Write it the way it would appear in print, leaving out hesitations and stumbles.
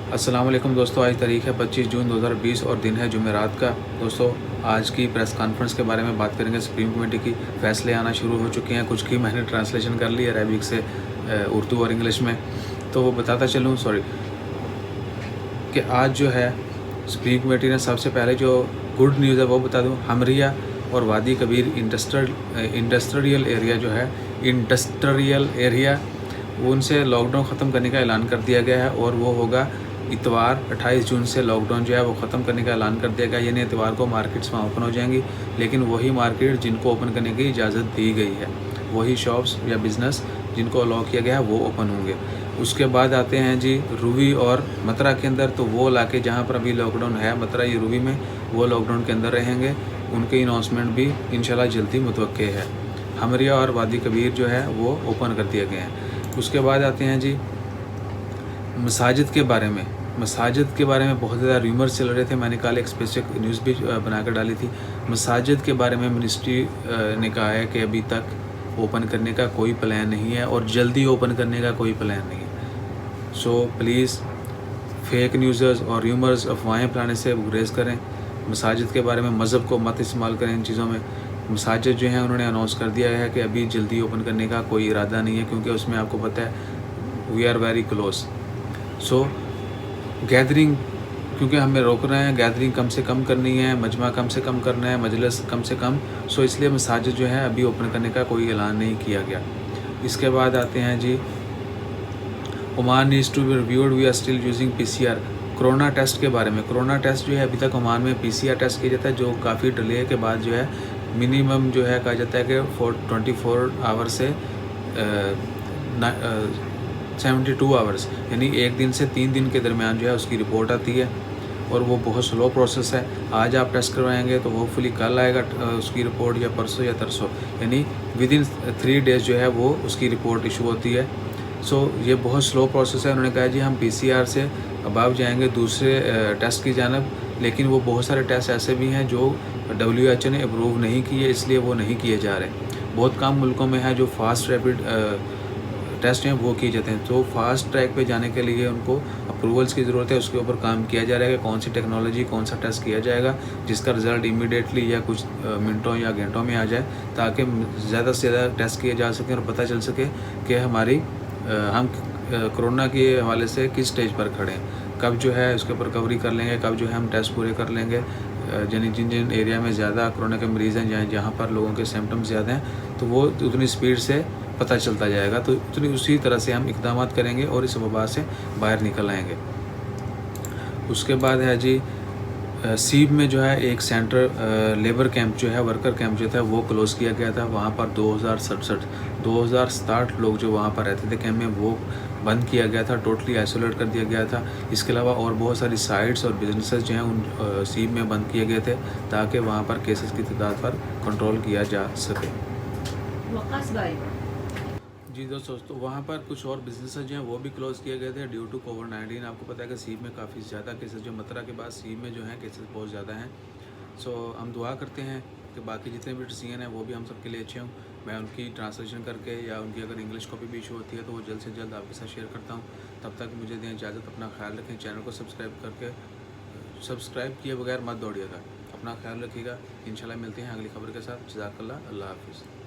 अस्सलाम वालेकुम दोस्तों, आज तारीख है 25 जून 2020 और दिन है जुमेरात का। दोस्तों, आज की प्रेस कॉन्फ्रेंस के बारे में बात करेंगे। सुप्रीम कमेटी की फ़ैसले आना शुरू हो चुके हैं, कुछ की मैंने ट्रांसलेशन कर ली है अरबिक से उर्दू और इंग्लिश में। तो वो बताता चलूँ कि आज जो है सुप्रीम कमेटी ने सबसे पहले जो गुड न्यूज़ है वो बता दूँ। हमरिया और वादी कबीर इंडस्ट्रियल एरिया जो है, इंडस्ट्रियल एरिया, वो उनसे लॉकडाउन ख़त्म करने का ऐलान कर दिया गया है और वो होगा इतवार 28 जून से लॉकडाउन जो है वो ख़त्म करने का ऐलान कर दिया गया। यानी इतवार को मार्केट्स वहाँ ओपन हो जाएंगी, लेकिन वही मार्केट जिनको ओपन करने की इजाज़त दी गई है, वही शॉप्स या बिज़नेस जिनको अलाउ किया गया है वो ओपन होंगे। उसके बाद आते हैं जी रूवी और मतरा के अंदर। तो वो इलाके जहाँ पर अभी लॉकडाउन है, मतरा या रूवी में, वो लॉकडाउन के अंदर रहेंगे। उनके अनाउंसमेंट भी इंशाल्लाह जल्दी मुतवक्के है। हमरिया और वादी कबीर जो है वो ओपन कर दिए गए हैं। उसके बाद आते हैं जी मसाजिद के बारे में। मसाजिद के बारे में बहुत ज़्यादा र्यूमर्स चल रहे थे। मैंने कल एक स्पेसिफिक न्यूज़ भी बनाकर डाली थी। मसाजिद के बारे में मिनिस्ट्री ने कहा है कि अभी तक ओपन करने का कोई प्लान नहीं है और जल्दी ओपन करने का कोई प्लान नहीं है। सो प्लीज़ फेक न्यूज़र्स और र्यूमर्स, अफवाहें फैलाने से गुरेज करें। मसाजिद के बारे में मज़हब को मत इस्तेमाल करें इन चीज़ों में। मसाजिद जो हैं उन्होंने अनाउंस कर दिया है कि अभी जल्दी ओपन करने का कोई इरादा नहीं है, क्योंकि उसमें आपको पता है we are very close. So gathering, क्योंकि हमें रोक रहे हैं, गैदरिंग कम से कम करनी है, मजमा कम से कम करना है, मजलिस कम से कम। सो इसलिए मसाजिद जो है अभी ओपन करने का कोई ऐलान नहीं किया गया। इसके बाद आते हैं जी Oman needs to be reviewed, we are still using PCR। Corona test के बारे में, कोरोना टेस्ट जो है अभी तक ओमान में PCR टेस्ट किया जाता है, जो काफ़ी डिले के बाद जो है मिनिमम जो है कहा जाता है कि 24 आवर से 72 आवर्स, यानी एक दिन से 3 दिन के दरमियान जो है उसकी रिपोर्ट आती है और वो बहुत स्लो प्रोसेस है। आज आप टेस्ट करवाएंगे तो होपफुली कल आएगा उसकी रिपोर्ट, या परसों या तरसों, यानी विद इन 3 डेज़ जो है वो उसकी रिपोर्ट इशू होती है। सो ये बहुत स्लो प्रोसेस है। उन्होंने कहा जी हम PCR से अबाव जाएंगे दूसरे टेस्ट की जानब, लेकिन वो बहुत सारे टेस्ट ऐसे भी हैं जो WHO ने अप्रूव नहीं किए, इसलिए वो नहीं किए जा रहे। बहुत कम मुल्कों में है जो फास्ट रैपिड टेस्ट हैं वो किए जाते हैं। तो फास्ट ट्रैक पे जाने के लिए उनको अप्रूवल्स की ज़रूरत है। उसके ऊपर काम किया जा रहा है कि कौन सी टेक्नोलॉजी, कौन सा टेस्ट किया जाएगा जिसका रिज़ल्ट इमीडिएटली या कुछ मिनटों या घंटों में आ जाए, ताकि ज़्यादा से ज़्यादा टेस्ट किए जा सकें और पता चल सके कि हमारी हम कोरोना के हवाले से किस स्टेज पर खड़े हैं, कब जो है उसके ऊपर रिकवरी कर लेंगे, कब जो है हम टेस्ट पूरे कर लेंगे। यानी जिन जिन एरिया में ज़्यादा कोरोना के मरीज़ हैं, जहाँ पर लोगों के सिम्टम्स ज़्यादा हैं, तो वो उतनी स्पीड से पता चलता जाएगा। तो उतनी उसी तरह से हम इक़दाम करेंगे और इस वबा से बाहर निकल आएंगे। उसके बाद है जी सीब में जो है एक सेंटर लेबर कैंप जो है, वर्कर कैंप जो था वो क्लोज़ किया गया था। वहाँ पर 2067 लोग जो वहाँ पर रहते थे कैंप में, वो बंद किया गया था, टोटली आइसोलेट कर दिया गया था। इसके अलावा और बहुत सारी साइट्स और बिजनेसेस जो हैं उन सीब में बंद किए गए थे, ताकि वहाँ पर केसेस की तादाद पर कंट्रोल किया जा सके। जी दोस्तों, तो वहाँ पर कुछ और बिजनेसेस जो हैं वो भी क्लोज़ किए गए थे ड्यू टू कोविड-19। आपको पता है कि सीब में काफ़ी ज़्यादा केसेस, जो मतरा के बाद सीब में जो हैं केसेस बहुत ज़्यादा हैं। सो हम दुआ करते हैं कि बाकी जितने भी डिसीजन हैं वो भी हम सब के लिए अच्छे हों। मैं उनकी ट्रांसलेशन करके या उनकी अगर इंग्लिश कॉपी भी इशू होती है तो वो जल्द से जल्द आपके साथ शेयर करता हूँ। तब तक मुझे दें इजाज़त, अपना ख्याल रखें। चैनल को सब्सक्राइब किए बगैर मत दौड़िएगा। अपना ख्याल रखिएगा। इंशाल्लाह मिलते हैं अगली खबर के साथ। जज़ाकल्लाह, अल्लाह हाफ़िज़।